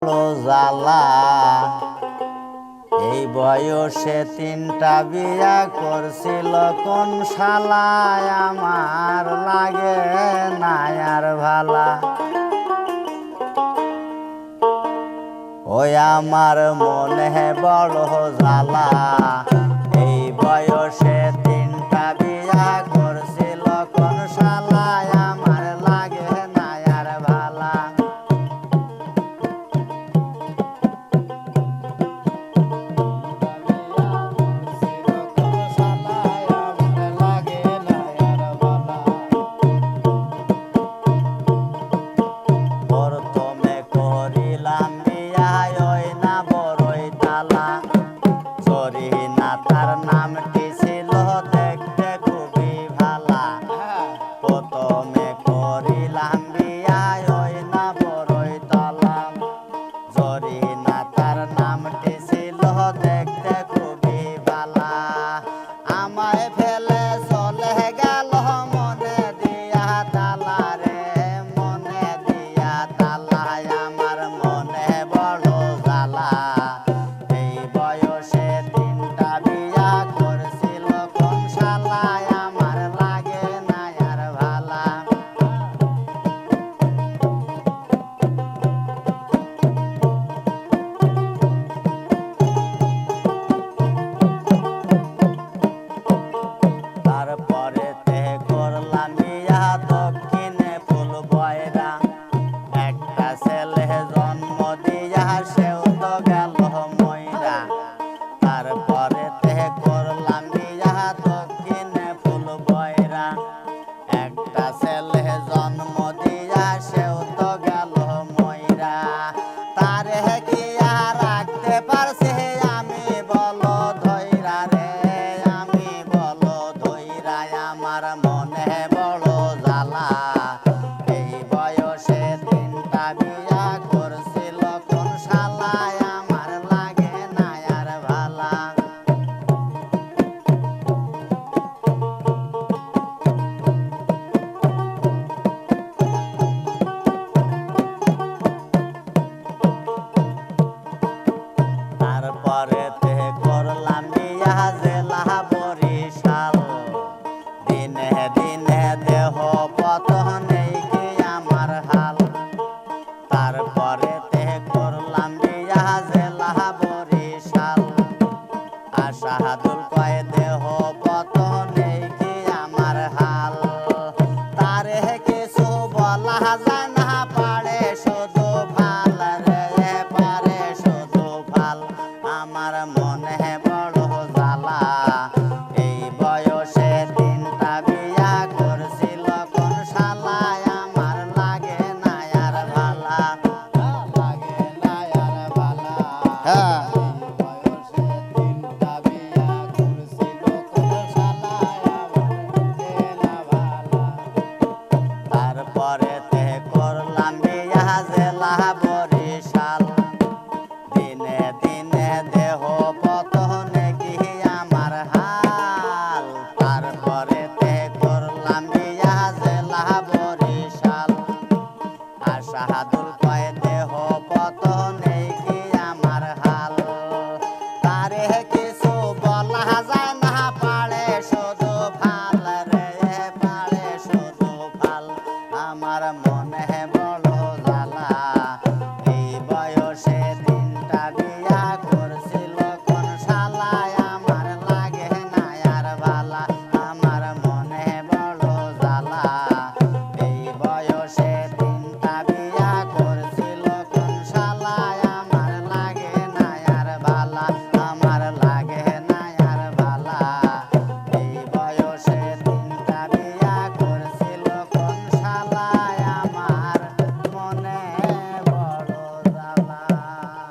বড় জ্বালা। এই বয়সে 3টা বিয়া করছিল কোন শালায়, আমার লাগে না আর ভালা। ওই আমার মনে বড় জ্বালা, এই বয়সে 3টা বিয়া করছিল কোন শালায়, আমার লাগে না আর ভালা। প্রথমে করিলাম বিয়া ওই না বড়ই তালা, জরিনা তার নামটি ছিল দেখতে খুবই ভালা। প্রথমে করিলাম বিয়া ওই না বড়ই তালা, জরিনা তার নামটি ছিল দেখতে খুবই ভালা। আমায় ফেলে চলে গেল মনে দিয়া তালা রে, মনে দিয়া তালা, আমার মনে বড় জ্বালা। এই বয়সে 3টা বিয়া করছিল কোন শালায়, আমার লাগে না আর ভালা। তারপরে তে করলাম বিয়া দক্ষিণে ফুল বয়রা, একটা ছেলে জন্ম দিয়া সেও তো গেল ময়রা। তারপরে তে করলাম বিয়া দক্ষিণে ফুল বয়রা, একটা ছেলে জন্ম দিয়া সেও তো গেল ময়রা। তারে কি আর রাখতে পারছে আমি বলো ধৈরা রে, আমি বলো ধৈরা, আমার মনে বড় জ্বালা। এই বয়সে 3টা বিয়া করছিল কোন শালায়, আমার লাগে না আর ভালা। তারপরে তে করলাম বিয়া জেলা বরিশাল, দিনে দিনে দেহ পতনেই কি আমার হাল। তারপরে তে করলাম বিয়া জেলা বরিশাল, আশাহাদুল কয় দেহ পতনেই কি আমার হাল। তারে কিছু বলা যায় না, পারে শুধু ফাল রে, পারে শুধু ফাল, আমার মনে বড় জ্বালা। এই বয়সে 3টা বিয়া করছিল কোন শালায়, আমার লাগে না আর ভালা, লাগে না আর ভালা।